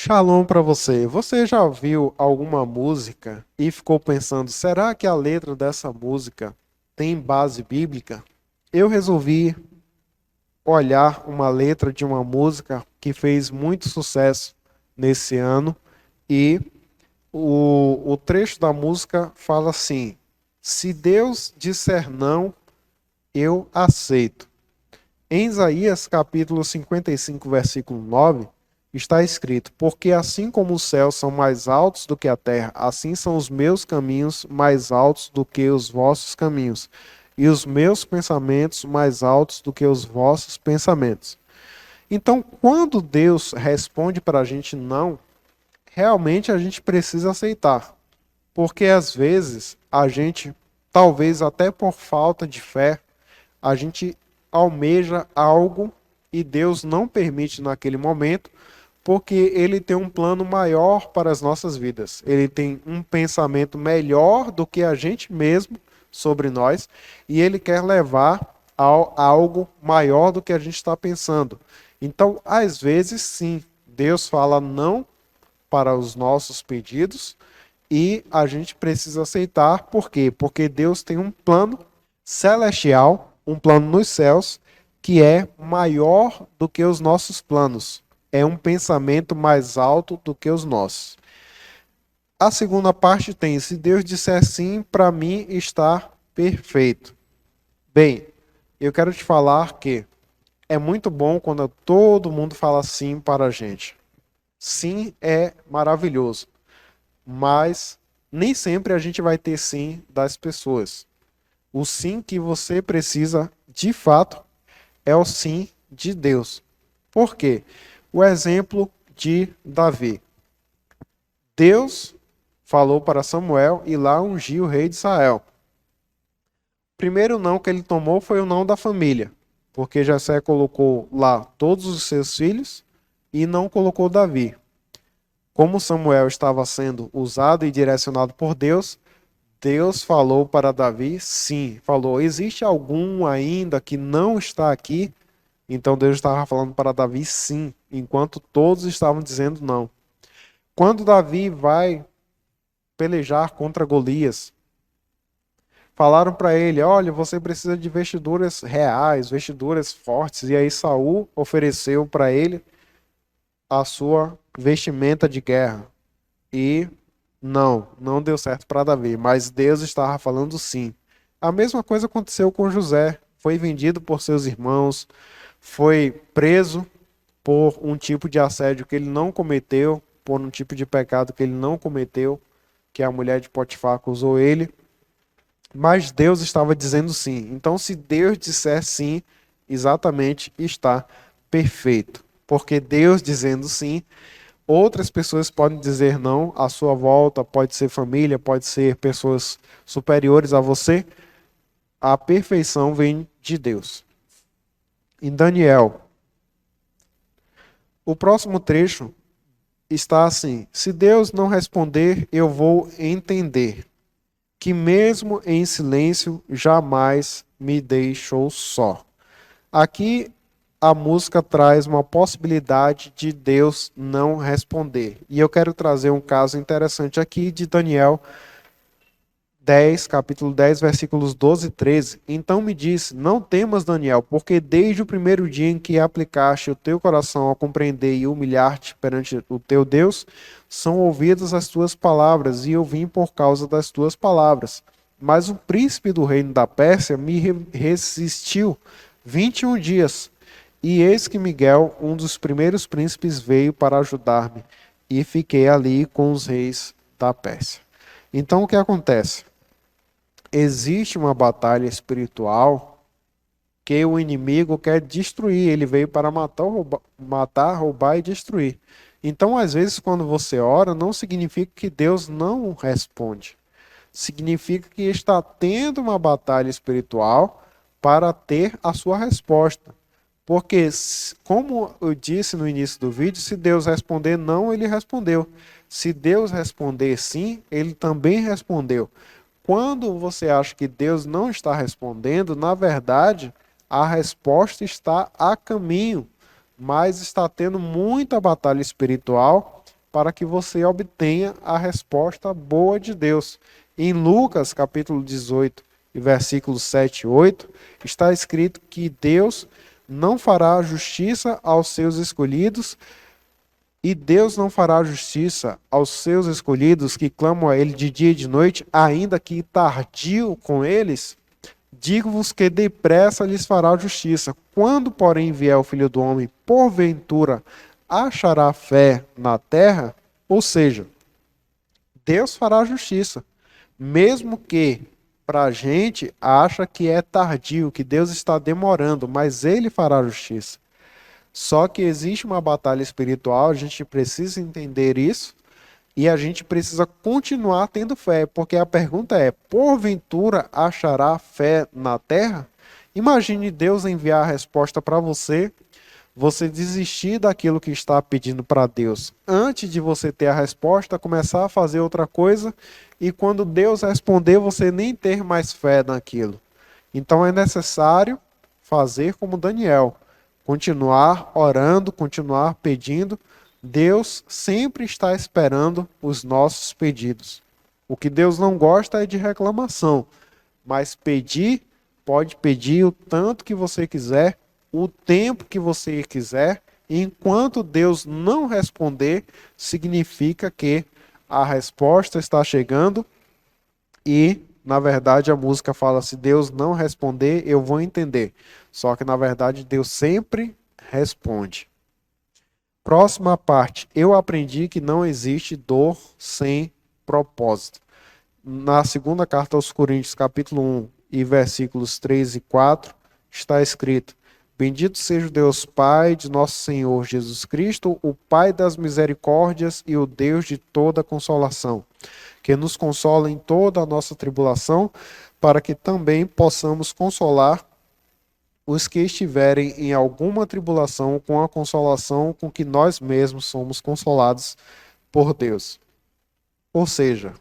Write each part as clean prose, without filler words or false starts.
Shalom para você. Você já ouviu alguma música e ficou pensando, será que a letra dessa música tem base bíblica? Eu resolvi olhar uma letra de uma música que fez muito sucesso nesse ano e o trecho da música fala assim: Se Deus disser não, eu aceito. Em Isaías capítulo 55, versículo 9, está escrito: Porque assim como os céus são mais altos do que a terra, assim são os meus caminhos mais altos do que os vossos caminhos, e os meus pensamentos mais altos do que os vossos pensamentos. Então, quando Deus responde para a gente não, realmente a gente precisa aceitar. Porque às vezes a gente, talvez até por falta de fé, a gente almeja algo e Deus não permite naquele momento, porque Ele tem um plano maior para as nossas vidas. Ele tem um pensamento melhor do que a gente mesmo sobre nós e Ele quer levar a algo maior do que a gente está pensando. Então, às vezes, sim, Deus fala não para os nossos pedidos e a gente precisa aceitar. Por quê? Porque Deus tem um plano celestial, um plano nos céus, que é maior do que os nossos planos. É um pensamento mais alto do que os nossos. A segunda parte tem: se Deus disser sim, para mim está perfeito. Bem, eu quero te falar que é muito bom quando todo mundo fala sim para a gente. Sim é maravilhoso, mas nem sempre a gente vai ter sim das pessoas. O sim que você precisa, de fato, é o sim de Deus. Por quê? O exemplo de Davi. Deus falou para Samuel ir lá ungir o rei de Israel. O primeiro não que ele tomou foi o não da família, porque Jessé colocou lá todos os seus filhos e não colocou Davi. Como Samuel estava sendo usado e direcionado por Deus, Deus falou para Davi, sim, falou: existe algum ainda que não está aqui? Então Deus estava falando para Davi, sim, enquanto todos estavam dizendo não. Quando Davi vai pelejar contra Golias, falaram para ele: olha, você precisa de vestiduras reais, vestiduras fortes. E aí Saul ofereceu para ele a sua vestimenta de guerra. E não deu certo para Davi, mas Deus estava falando sim. A mesma coisa aconteceu com José. Foi vendido por seus irmãos, foi preso por um tipo de assédio que ele não cometeu, por um tipo de pecado que ele não cometeu, que a mulher de Potifar acusou ele. Mas Deus estava dizendo sim. Então, se Deus disser sim, exatamente está perfeito. Porque Deus dizendo sim, outras pessoas podem dizer não à sua volta, pode ser família, pode ser pessoas superiores a você. A perfeição vem de Deus. Em Daniel, o próximo trecho está assim: se Deus não responder, eu vou entender que mesmo em silêncio jamais me deixou só. Aqui a música traz uma possibilidade de Deus não responder. E eu quero trazer um caso interessante aqui de Daniel 10, capítulo 10, versículos 12 e 13. Então me disse: não temas, Daniel, porque desde o primeiro dia em que aplicaste o teu coração a compreender e humilhar-te perante o teu Deus, são ouvidas as tuas palavras, e eu vim por causa das tuas palavras. Mas o príncipe do reino da Pérsia me resistiu 21 dias. E eis que Miguel, um dos primeiros príncipes, veio para ajudar-me, e fiquei ali com os reis da Pérsia. Então o que acontece? Existe uma batalha espiritual que o inimigo quer destruir. Ele veio para matar, roubar e destruir. Então, às vezes, quando você ora, não significa que Deus não responde. Significa que está tendo uma batalha espiritual para ter a sua resposta. Porque, como eu disse no início do vídeo, se Deus responder não, ele respondeu. Se Deus responder sim, ele também respondeu. Quando você acha que Deus não está respondendo, na verdade, a resposta está a caminho, mas está tendo muita batalha espiritual para que você obtenha a resposta boa de Deus. Em Lucas, capítulo 18, e versículos 7 e 8, está escrito que Deus não fará justiça aos seus escolhidos, e Deus não fará justiça aos seus escolhidos que clamam a Ele de dia e de noite, ainda que tardio com eles. Digo-vos que depressa lhes fará justiça. Quando, porém, vier o Filho do Homem, porventura achará fé na terra? Ou seja, Deus fará justiça. Mesmo que para a gente acha que é tardio, que Deus está demorando, mas Ele fará justiça. Só que existe uma batalha espiritual, a gente precisa entender isso e a gente precisa continuar tendo fé, porque a pergunta é: porventura achará fé na terra? Imagine Deus enviar a resposta para você, você desistir daquilo que está pedindo para Deus, antes de você ter a resposta, começar a fazer outra coisa, e quando Deus responder, você nem ter mais fé naquilo. Então é necessário fazer como Daniel, continuar orando, continuar pedindo. Deus sempre está esperando os nossos pedidos. O que Deus não gosta é de reclamação, mas pedir, pode pedir o tanto que você quiser, o tempo que você quiser, e enquanto Deus não responder, significa que a resposta está chegando e, na verdade, a música fala: se Deus não responder, eu vou entender. Só que, na verdade, Deus sempre responde. Próxima parte. Eu aprendi que não existe dor sem propósito. Na segunda carta aos Coríntios, capítulo 1, e versículos 3 e 4, está escrito: bendito seja o Deus Pai de nosso Senhor Jesus Cristo, o Pai das misericórdias e o Deus de toda consolação, que nos consola em toda a nossa tribulação, para que também possamos consolar os que estiverem em alguma tribulação com a consolação com que nós mesmos somos consolados por Deus. Ou seja,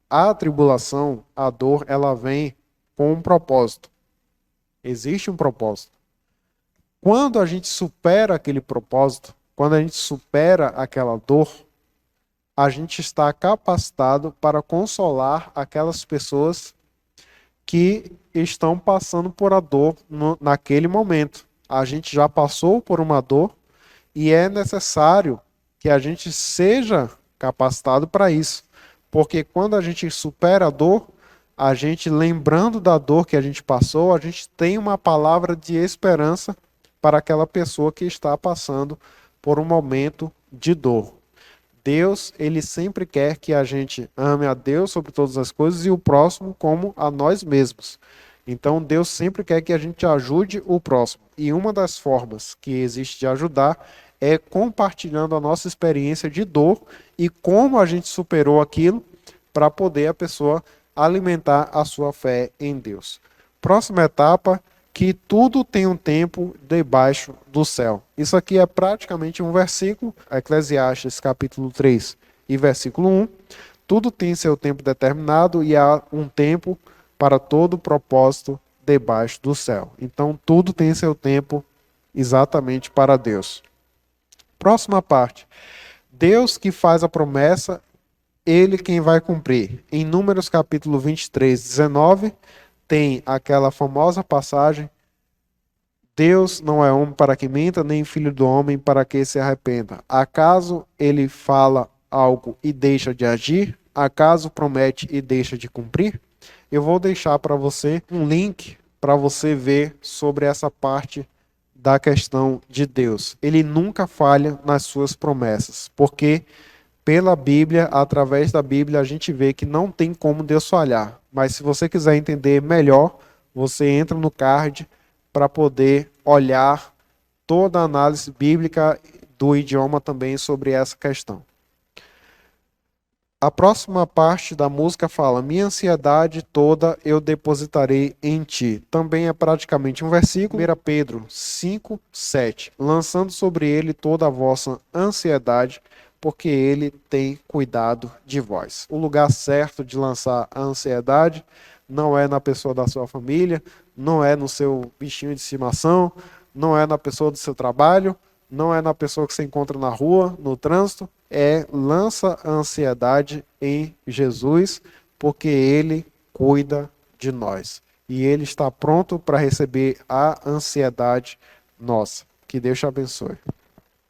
a tribulação, a dor, ela vem com um propósito. Existe um propósito. Quando a gente supera aquele propósito, quando a gente supera aquela dor, a gente está capacitado para consolar aquelas pessoas que estão passando por a dor naquele momento. A gente já passou por uma dor e é necessário que a gente seja capacitado para isso. Porque quando a gente supera a dor, a gente, lembrando da dor que a gente passou, a gente tem uma palavra de esperança para aquela pessoa que está passando por um momento de dor. Deus, ele sempre quer que a gente ame a Deus sobre todas as coisas e o próximo como a nós mesmos. Então, Deus sempre quer que a gente ajude o próximo. E uma das formas que existe de ajudar é compartilhando a nossa experiência de dor e como a gente superou aquilo para poder a pessoa alimentar a sua fé em Deus. Próxima etapa: que tudo tem um tempo debaixo do céu. Isso aqui é praticamente um versículo, Eclesiastes capítulo 3 e versículo 1. Tudo tem seu tempo determinado e há um tempo para todo propósito debaixo do céu. Então tudo tem seu tempo exatamente para Deus. Próxima parte. Deus que faz a promessa, Ele quem vai cumprir. Em Números capítulo 23, 19, tem aquela famosa passagem: Deus não é homem para que minta, nem filho do homem para que se arrependa. Acaso ele fala algo e deixa de agir? Acaso promete e deixa de cumprir? Eu vou deixar para você um link para você ver sobre essa parte da questão de Deus. Ele nunca falha nas suas promessas, porque pela Bíblia, através da Bíblia, a gente vê que não tem como Deus falhar. Mas se você quiser entender melhor, você entra no card para poder olhar toda a análise bíblica do idioma também sobre essa questão. A próxima parte da música fala: minha ansiedade toda eu depositarei em ti. Também é praticamente um versículo, 1 Pedro 5, 7. Lançando sobre ele toda a vossa ansiedade, porque ele tem cuidado de vós. O lugar certo de lançar a ansiedade não é na pessoa da sua família, não é no seu bichinho de estimação, não é na pessoa do seu trabalho, não é na pessoa que você encontra na rua, no trânsito, é lança a ansiedade em Jesus, porque Ele cuida de nós. E Ele está pronto para receber a ansiedade nossa. Que Deus te abençoe.